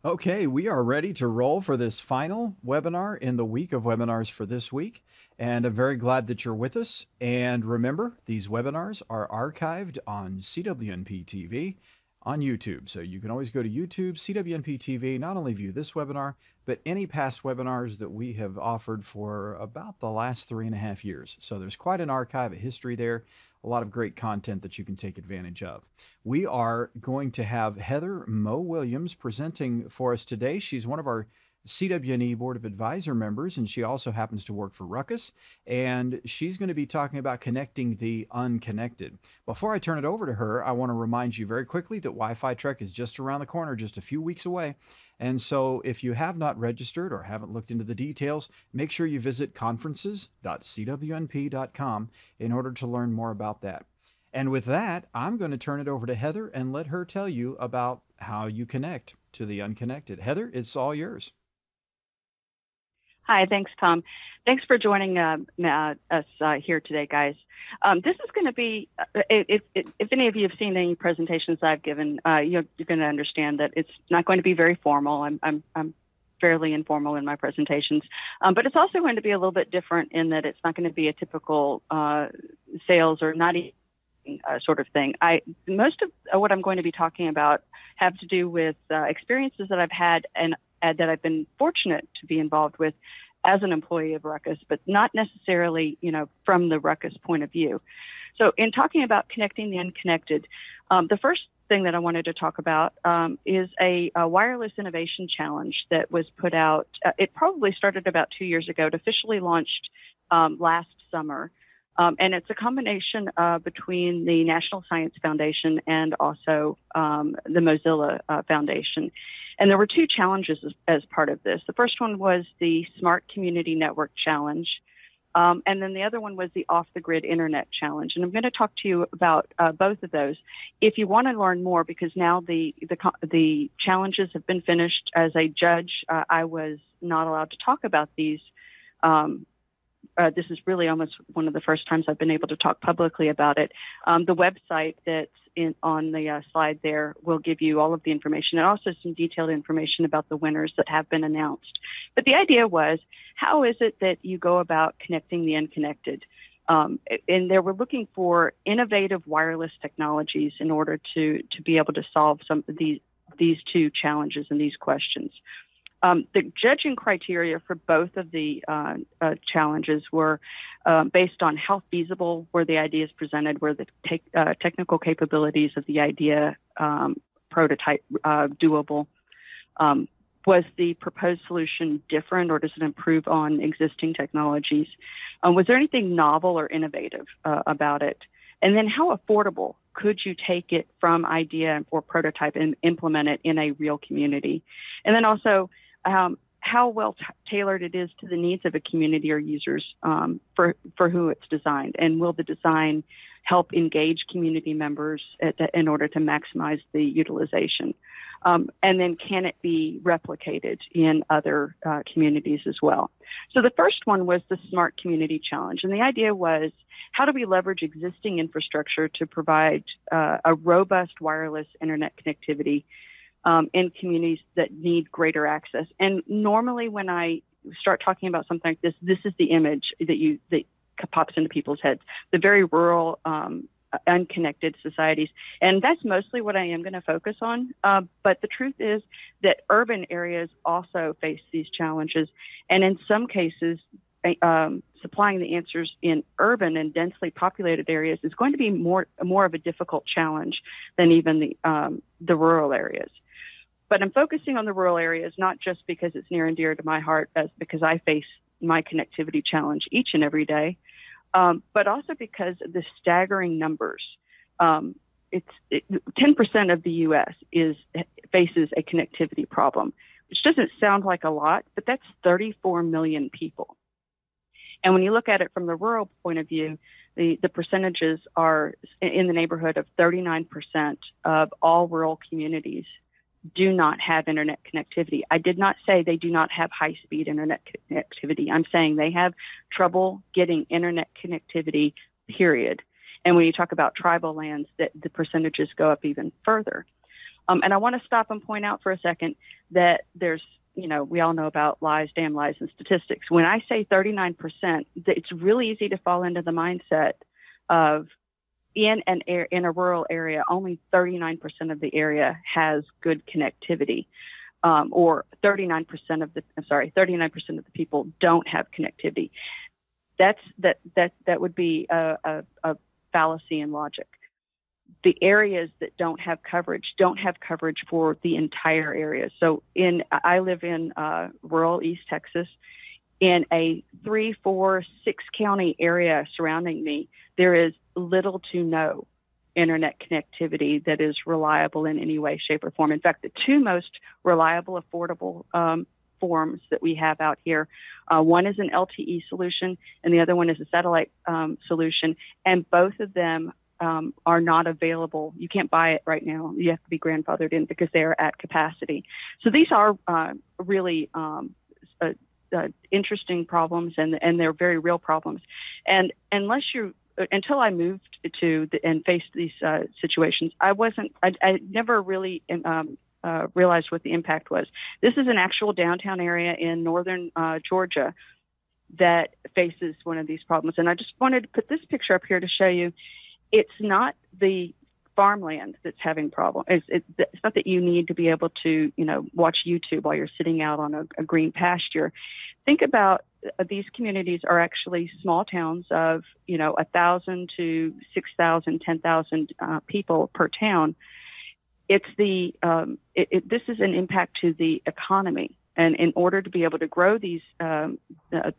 Okay, we are ready to roll for this final webinar in the week of webinars for this week. And I'm very glad that you're with us. And remember, these webinars are archived on CWNP TV on YouTube. So you can always go to YouTube, CWNP TV, not only view this webinar, but any past webinars that we have offered for about the last 3.5 years. So there's quite an archive, a history there, a lot of great content that you can take advantage of. We are going to have Heather Mo Williams presenting for us today. She's one of our CWNE Board of Advisor members, and she also happens to work for Ruckus, and she's going to be talking about connecting the unconnected. Before I turn it over to her, I want to remind you very quickly that Wi-Fi Trek is just around the corner, just a few weeks away. And so if you have not registered or haven't looked into the details, make sure you visit conferences.cwnp.com in order to learn more about that. And with that, I'm going to turn it over to Heather and let her tell you about how you connect to the unconnected. Heather, it's all yours. Hi, thanks, Tom. Thanks for joining us here today, guys. This is going to be, if any of you have seen any presentations I've given, you're going to understand that it's not going to be very formal. I'm fairly informal in my presentations, but it's also going to be a little bit different in that it's not going to be a typical sales or not even sort of thing. Most of what I'm going to be talking about have to do with experiences that I've had and that I've been fortunate to be involved with as an employee of Ruckus, but not necessarily, from the Ruckus point of view. So in talking about connecting the unconnected, the first thing that I wanted to talk about is a wireless innovation challenge that was put out. It probably started about 2 years ago. It officially launched last summer. And it's a combination between the National Science Foundation and also the Mozilla Foundation. And there were two challenges as part of this. The first one was the Smart Community Network Challenge. And then the other one was the Off the Grid Internet Challenge. And I'm going to talk to you about both of those. If you want to learn more, because now the challenges have been finished, as a judge, I was not allowed to talk about these. This is really almost one of the first times I've been able to talk publicly about it. The website that's on the slide there will give you all of the information and also some detailed information about the winners that have been announced. But the idea was, how is it that you go about connecting the unconnected? And they were looking for innovative wireless technologies in order to be able to solve some of these two challenges and these questions. The judging criteria for both of the challenges were based on how feasible were the ideas presented, were the technical capabilities of the idea prototype doable, was the proposed solution different or does it improve on existing technologies? Was there anything novel or innovative about it? And then how affordable could you take it from idea or prototype and implement it in a real community? And then also, how well tailored it is to the needs of a community or users for who it's designed, and will the design help engage community members in order to maximize the utilization? And then can it be replicated in other communities as well? So the first one was the Smart Community Challenge, and the idea was, how do we leverage existing infrastructure to provide a robust wireless internet connectivity in communities that need greater access? And normally when I start talking about something like this is the image that pops into people's heads, the very rural, unconnected societies. And that's mostly what I am going to focus on. But the truth is that urban areas also face these challenges. And in some cases, supplying the answers in urban and densely populated areas is going to be more of a difficult challenge than even the rural areas. But I'm focusing on the rural areas, not just because it's near and dear to my heart, as because I face my connectivity challenge each and every day, but also because of the staggering numbers. 10% of the U.S. faces a connectivity problem, which doesn't sound like a lot, but that's 34 million people. And when you look at it from the rural point of view, the percentages are in the neighborhood of 39% of all rural communities do not have internet connectivity. I did not say they do not have high-speed internet connectivity. I'm saying they have trouble getting internet connectivity, period. And when you talk about tribal lands, that the percentages go up even further. And I want to stop and point out for a second that there's, we all know about lies, damn lies, and statistics. When I say 39%, it's really easy to fall into the mindset of in a rural area, only 39% of the area has good connectivity, or 39% of the people don't have connectivity. That would be a fallacy in logic. The areas that don't have coverage for the entire area. So I live in rural East Texas. In a 3, 4, 6 county area surrounding me, there is little to no internet connectivity that is reliable in any way, shape, or form. In fact, the two most reliable, affordable forms that we have out here, one is an LTE solution and the other one is a satellite solution, and both of them are not available. You can't buy it right now. You have to be grandfathered in because they are at capacity. So these are really interesting problems, and they're very real problems. And until I moved and faced these situations, I never really realized what the impact was. This is an actual downtown area in northern Georgia that faces one of these problems. And I just wanted to put this picture up here to show you it's not the farmland that's having problems. It's not that you need to be able to, watch YouTube while you're sitting out on a green pasture. Think about these communities are actually small towns of, 1,000 to 6,000, 10,000 people per town. It's this is an impact to the economy. And in order to be able to grow these the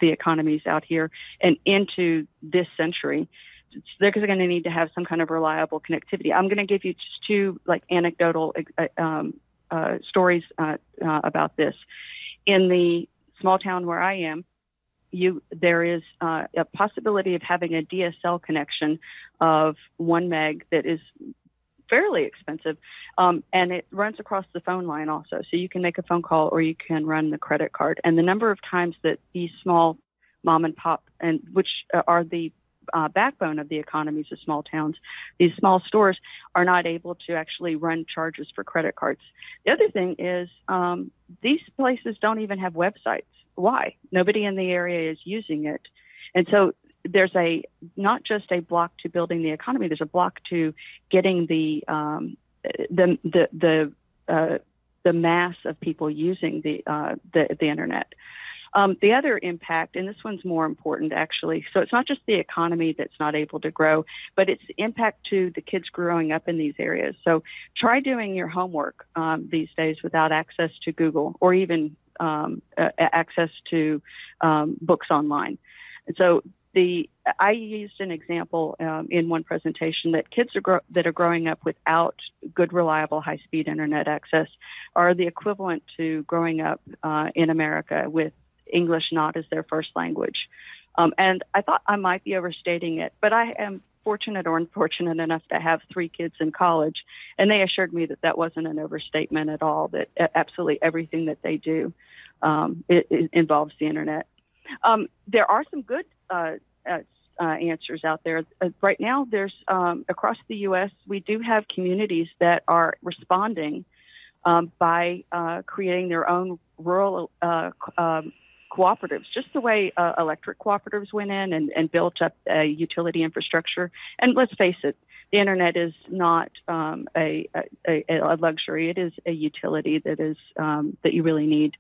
economies out here and into this century, they're going to need to have some kind of reliable connectivity. I'm going to give you just two anecdotal stories about this. In the small town where I am, there is a possibility of having a DSL connection of 1 meg that is fairly expensive, and it runs across the phone line also. So you can make a phone call or you can run the credit card. And the number of times that these small mom and pop, and which are the backbone of the economies of small towns, these small stores are not able to actually run charges for credit cards. The other thing is these places don't even have websites. Why? Nobody in the area is using it. And so there's not just a block to building the economy, there's a block to getting the mass of people using the internet. The other impact, and this one's more important actually, so it's not just the economy that's not able to grow, but it's the impact to the kids growing up in these areas. So try doing your homework these days without access to Google or even access to books online. And so I used an example in one presentation that kids that are growing up without good, reliable, high-speed internet access are the equivalent to growing up in America with English not as their first language. And I thought I might be overstating it, but I am fortunate or unfortunate enough to have 3 kids in college, and they assured me that that wasn't an overstatement at all, that absolutely everything that they do it involves the internet. There are some good answers out there. Right now, there's across the U.S., we do have communities that are responding by creating their own rural cooperatives, just the way electric cooperatives went in and built up a utility infrastructure. And let's face it, the internet is not a luxury. It is a utility that is that you really need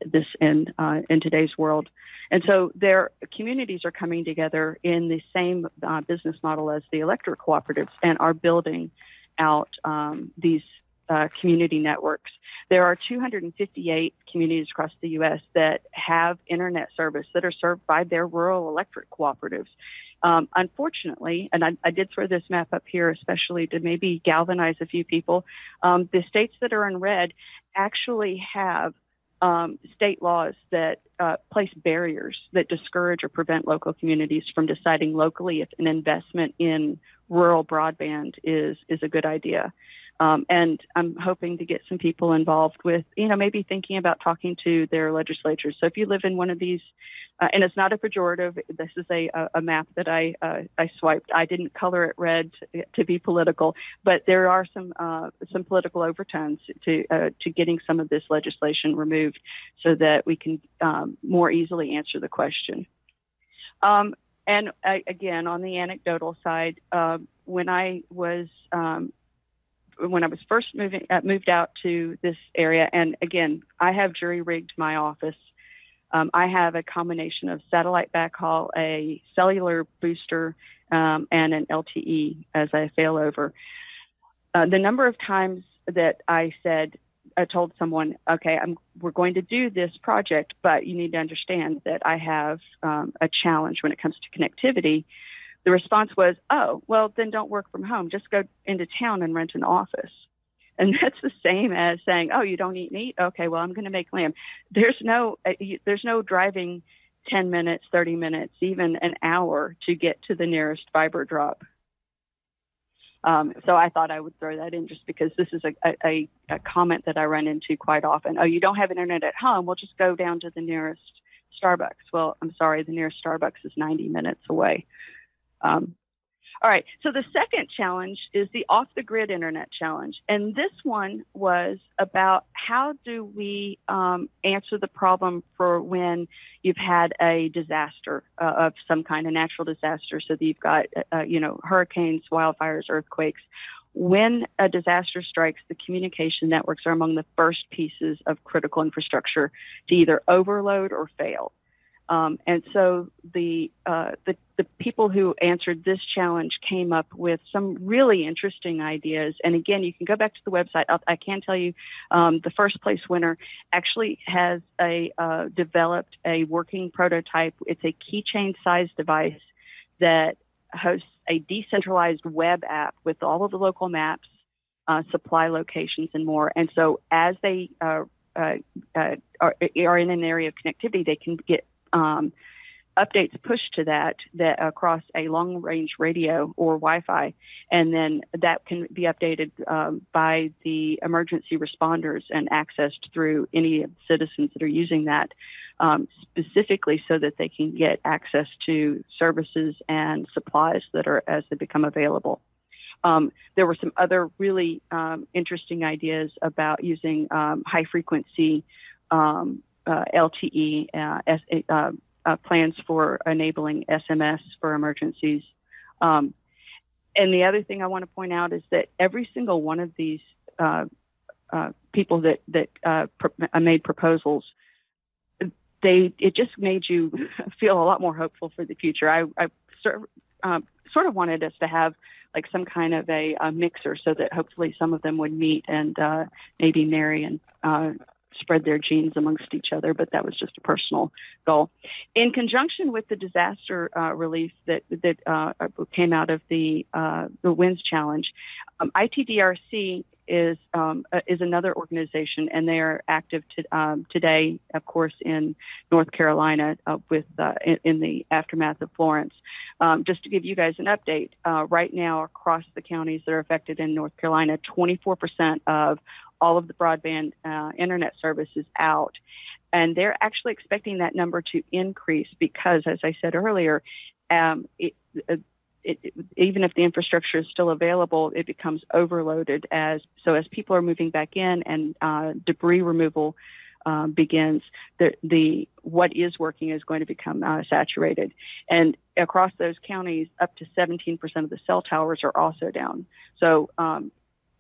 this in today's world. And so their communities are coming together in the same business model as the electric cooperatives and are building out these community networks. There are 258 communities across the U.S. that have internet service that are served by their rural electric cooperatives. Unfortunately, and I did throw this map up here especially to maybe galvanize a few people, the states that are in red actually have state laws that place barriers that discourage or prevent local communities from deciding locally if an investment in rural broadband is a good idea. And I'm hoping to get some people involved with, maybe thinking about talking to their legislatures. So if you live in one of these, and it's not a pejorative, this is a map that I swiped. I didn't color it red to be political, but there are some political overtones to getting some of this legislation removed so that we can more easily answer the question. And again, on the anecdotal side, when I was first moved out to this area, and again, I have jury rigged my office. I have a combination of satellite backhaul, a cellular booster, and an LTE as a failover. The number of times that I told someone, okay, we're going to do this project, but you need to understand that I have a challenge when it comes to connectivity. The response was, oh, well, then don't work from home. Just go into town and rent an office. And that's the same as saying, oh, you don't eat meat? Okay, well, I'm going to make lamb. There's no driving 10 minutes, 30 minutes, even an hour to get to the nearest fiber drop. So I thought I would throw that in just because this is a comment that I run into quite often. Oh, you don't have internet at home? Well, just go down to the nearest Starbucks. Well, I'm sorry, the nearest Starbucks is 90 minutes away. All right, so the second challenge is the off-the-grid internet challenge. And this one was about how do we answer the problem for when you've had a disaster of some kind, a natural disaster. So that you've got, hurricanes, wildfires, earthquakes. When a disaster strikes, the communication networks are among the first pieces of critical infrastructure to either overload or fail. And so the people who answered this challenge came up with some really interesting ideas. And again, you can go back to the website. I can tell you the first place winner actually has developed a working prototype. It's a keychain sized device that hosts a decentralized web app with all of the local maps, supply locations, and more. And so as they are in an area of connectivity, they can get updates pushed to that across a long-range radio or Wi-Fi, and then that can be updated by the emergency responders and accessed through any citizens that are using that, specifically so that they can get access to services and supplies that are as they become available. There were some other really interesting ideas about using high-frequency LTE plans for enabling SMS for emergencies. And the other thing I want to point out is that every single one of these people that made proposals, it just made you feel a lot more hopeful for the future. I sort of wanted us to have like some kind of a mixer so that hopefully some of them would meet and maybe marry and spread their genes amongst each other, but that was just a personal goal. In conjunction with the disaster relief that came out of the WINS challenge, ITDRC is another organization, and they are active today, of course, in North Carolina in the aftermath of Florence. Just to give you guys an update, right now across the counties that are affected in North Carolina, 24% of all of the broadband internet service is out. And they're actually expecting that number to increase because, as I said earlier, even if the infrastructure is still available, it becomes overloaded as people are moving back in and debris removal begins, what is working is going to become saturated. And across those counties, up to 17% of the cell towers are also down. So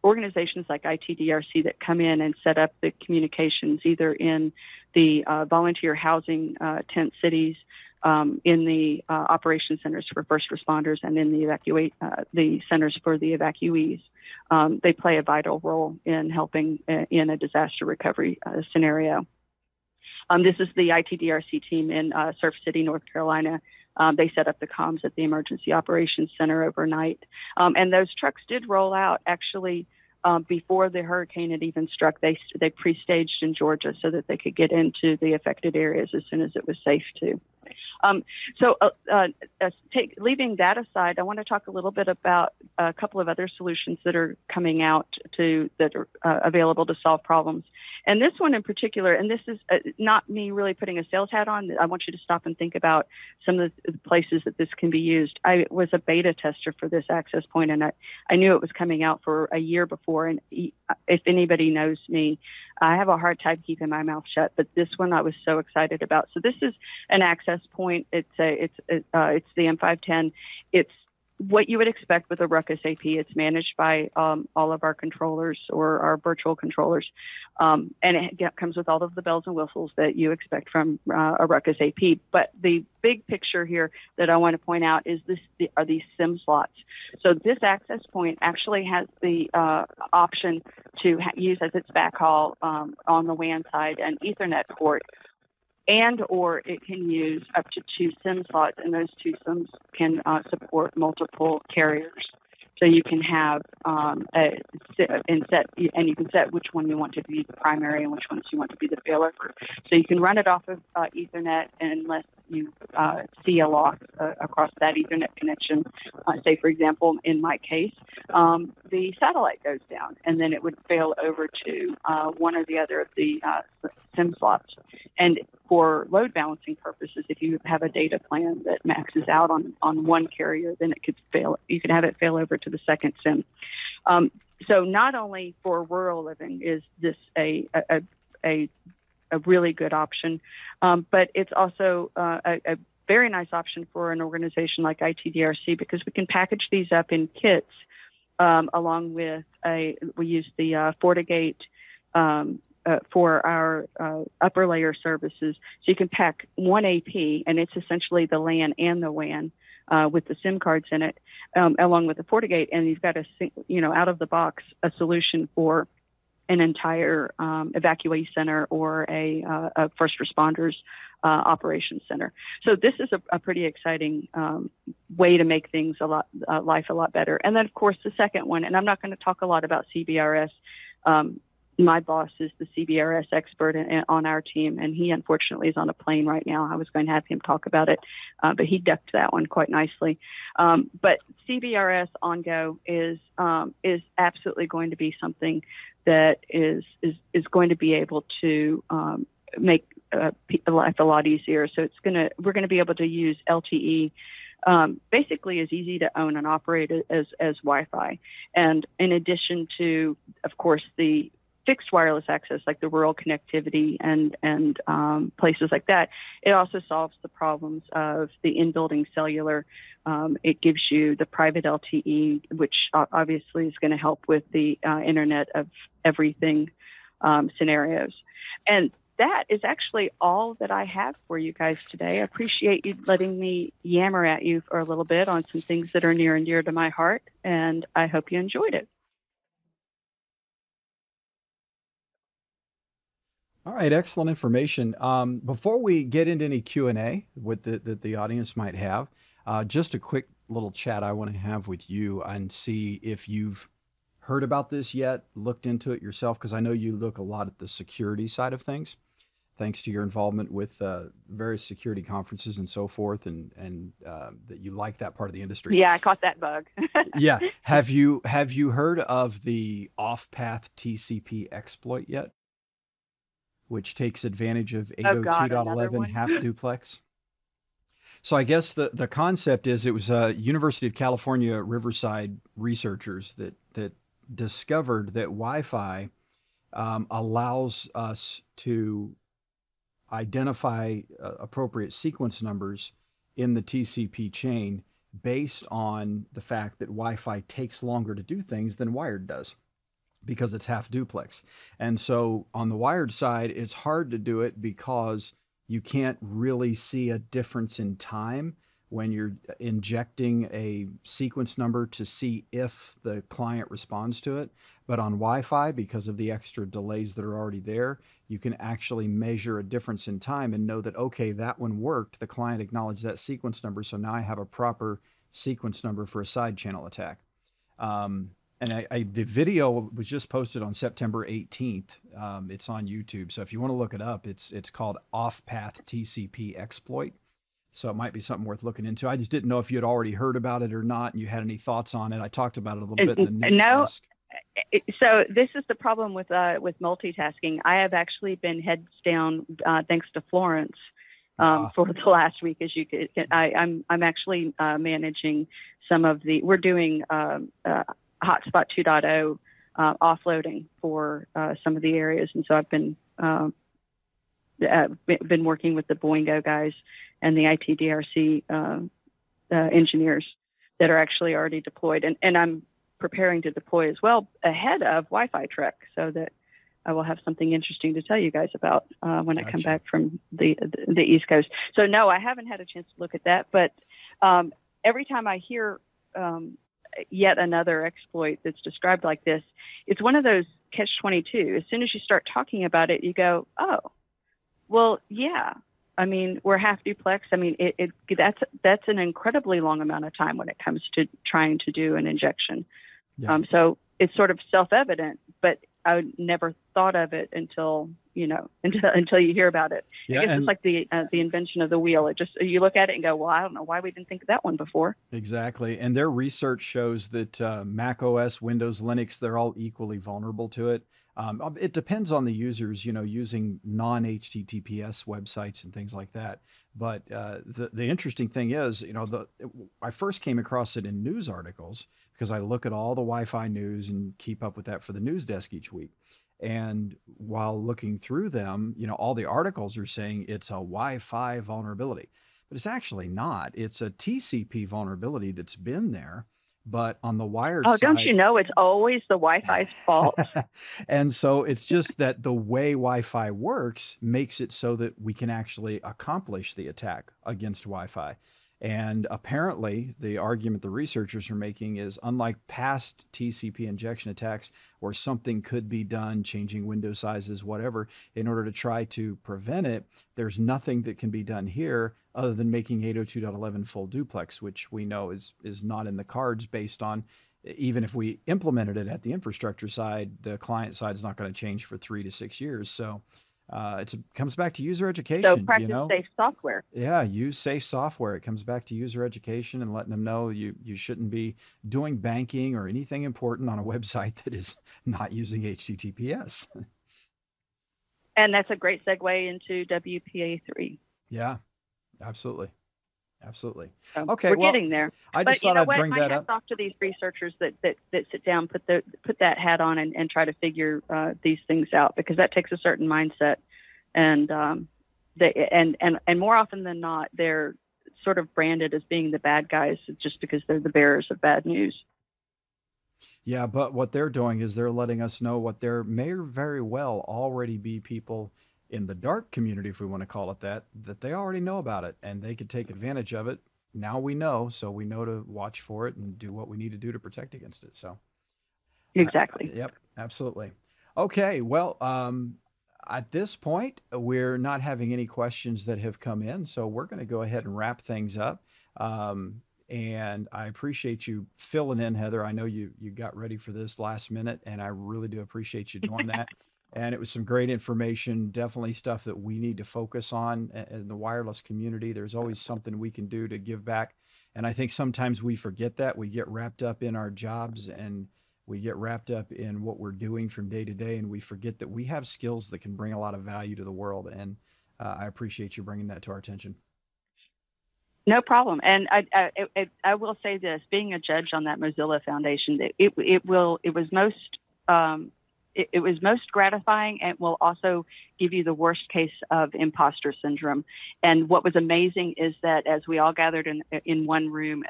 organizations like ITDRC that come in and set up the communications either in the volunteer housing tent cities, in the operation centers for first responders, and in the centers for the evacuees. They play a vital role in helping in a disaster recovery scenario. This is the ITDRC team in Surf City, North Carolina. They set up the comms at the Emergency Operations Center overnight. And those trucks did roll out actually before the hurricane had even struck. They pre-staged in Georgia so that they could get into the affected areas as soon as it was safe to. Leaving that aside, I want to talk a little bit about a couple of other solutions that are coming out that are available to solve problems. And this one in particular, and this is not me really putting a sales hat on. I want you to stop and think about some of the places that this can be used. I was a beta tester for this access point, and I knew it was coming out for a year before. And if anybody knows me, I have a hard time keeping my mouth shut, but this one I was so excited about. So this is an access point. It's the M510. It's what you would expect with a Ruckus AP. It's managed by all of our controllers or our virtual controllers. And it comes with all of the bells and whistles that you expect from a Ruckus AP. But the big picture here that I want to point out is are these SIM slots. So this access point actually has the option to use as its backhaul on the WAN side an Ethernet port, and or it can use up to 2 SIM slots, and those 2 SIMs can support multiple carriers. So you can have you can set which one you want to be the primary and which ones you want to be the failover. So you can run it off of Ethernet unless you see a loss across that Ethernet connection. Say, for example, in my case, the satellite goes down, and then it would fail over to one or the other of the SIM slots. And for load balancing purposes, if you have a data plan that maxes out on one carrier, then it could fail. You could have it fail over to the second SIM. So not only for rural living is this a really good option, but it's also a very nice option for an organization like ITDRC, because we can package these up in kits along with we use the FortiGate for our upper layer services. So you can pack one AP, and it's essentially the LAN and the WAN with the SIM cards in it, along with the FortiGate, and you've got out of the box a solution for an entire evacuation center or a first responders operations center. So this is a pretty exciting way to make things life a lot better. And then, of course, the second one, and I'm not going to talk a lot about CBRS. My boss is the CBRS expert on our team, and he unfortunately is on a plane right now. I was going to have him talk about it, but he ducked that one quite nicely. But CBRS on Go is absolutely going to be something that is going to be able to make life a lot easier. So we're going to be able to use LTE. Basically as easy to own and operate as Wi-Fi. And in addition to, of course, the fixed wireless access, like the rural connectivity and places like that, it also solves the problems of the in-building cellular. It gives you the private LTE, which obviously is going to help with the Internet of Everything scenarios. And that is actually all that I have for you guys today. I appreciate you letting me yammer at you for a little bit on some things that are near and dear to my heart, and I hope you enjoyed it. All right, excellent information. Before we get into any Q&A that the audience might have, just a quick little chat I want to have with you and see if you've heard about this yet, looked into it yourself, because I know you look a lot at the security side of things, thanks to your involvement with various security conferences and so forth, and that you like that part of the industry. Yeah, I caught that bug. Yeah. Have you heard of the off-path TCP exploit yet, which takes advantage of 802.11 half duplex? So I guess the concept is it was University of California, Riverside researchers that discovered that Wi-Fi allows us to identify appropriate sequence numbers in the TCP chain based on the fact that Wi-Fi takes longer to do things than wired does, because it's half duplex. And so on the wired side, it's hard to do it because you can't really see a difference in time when you're injecting a sequence number to see if the client responds to it. But on Wi-Fi, because of the extra delays that are already there, you can actually measure a difference in time and know that, okay, that one worked. The client acknowledged that sequence number, so now I have a proper sequence number for a side channel attack. And the video was just posted on September 18th. It's on YouTube. So if you want to look it up, it's called Off-Path TCP Exploit. So it might be something worth looking into. I just didn't know if you had already heard about it or not, and you had any thoughts on it. I talked about it a little bit in the news No. desk. So this is the problem with multitasking. I have actually been heads down, thanks to Florence, for the last week. As you could, I'm actually managing some of the. We're doing Hotspot 2.0 offloading for some of the areas, and so I've been working with the Boingo guys and the ITDRC engineers that are actually already deployed, and I'm preparing to deploy as well ahead of Wi-Fi Trek, so that I will have something interesting to tell you guys about when I come back from the East Coast. So no, I haven't had a chance to look at that, but every time I hear yet another exploit that's described like this, it's one of those catch-22. As soon as you start talking about it, you go, oh, well, yeah. I mean, we're half duplex. I mean, that's an incredibly long amount of time when it comes to trying to do an injection. Yeah. So it's sort of self-evident, but I never thought of it until you hear about it. Yeah, I guess it's like the invention of the wheel. It just, you look at it and go, well, I don't know why we didn't think of that one before. Exactly. And their research shows that Mac OS, Windows, Linux, they're all equally vulnerable to it. It depends on the users, using non-HTTPS websites and things like that. But the interesting thing is, I first came across it in news articles because I look at all the Wi-Fi news and keep up with that for the news desk each week. And while looking through them, all the articles are saying it's a Wi-Fi vulnerability, but it's actually not. It's a TCP vulnerability that's been there. But on the wired side... Oh, don't you know it's always the Wi-Fi's fault? And so it's just that the way Wi-Fi works makes it so that we can actually accomplish the attack against Wi-Fi. And apparently, the argument the researchers are making is, unlike past TCP injection attacks where something could be done, changing window sizes, whatever, in order to try to prevent it, there's nothing that can be done here other than making 802.11 full duplex, which we know is not in the cards based on, even if we implemented it at the infrastructure side, the client side is not going to change for 3 to 6 years. So it comes back to user education. So practice safe software. Yeah, use safe software. It comes back to user education and letting them know you shouldn't be doing banking or anything important on a website that is not using HTTPS. And that's a great segue into WPA3. Yeah, absolutely. Absolutely. So okay, we're getting there. I just thought I'd bring that up. Off to these researchers that sit down, put that hat on, and try to figure these things out, because that takes a certain mindset, and more often than not, they're sort of branded as being the bad guys just because they're the bearers of bad news. Yeah, but what they're doing is they're letting us know what there may very well already be people in the dark community, if we want to call it that they already know about it and they could take advantage of it. Now we know, so we know to watch for it and do what we need to do to protect against it. So exactly. Yep, absolutely. Okay, well, at this point, we're not having any questions that have come in, so we're going to go ahead and wrap things up. And I appreciate you filling in, Heather. I know you got ready for this last minute, and I really do appreciate you doing that. And it was some great information, definitely stuff that we need to focus on in the wireless community. There's always something we can do to give back. And I think sometimes we forget that. We get wrapped up in our jobs and we get wrapped up in what we're doing from day to day. And we forget that we have skills that can bring a lot of value to the world. And I appreciate you bringing that to our attention. No problem. And I will say this, being a judge on that Mozilla Foundation, it was most gratifying, and will also give you the worst case of imposter syndrome. And what was amazing is that as we all gathered in one room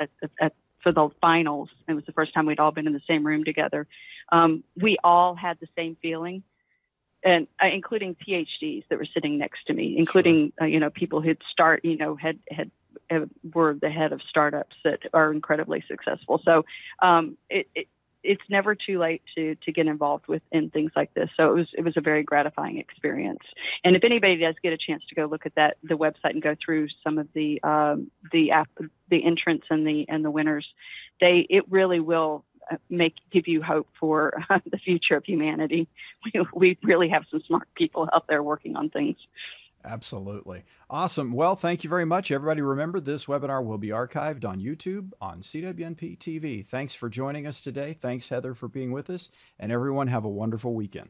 for the finals, it was the first time we'd all been in the same room together. We all had the same feeling, and including PhDs that were sitting next to me, including sure. People who'd were the head of startups that are incredibly successful. So it's never too late to get involved in things like this. So it was a very gratifying experience. And if anybody does get a chance to go look at the website and go through some of the entrants and the winners, it really will give you hope for the future of humanity. We really have some smart people out there working on things. Absolutely. Awesome. Well, thank you very much. Everybody, remember this webinar will be archived on YouTube on CWNP TV. Thanks for joining us today. Thanks, Heather, for being with us. And everyone, have a wonderful weekend.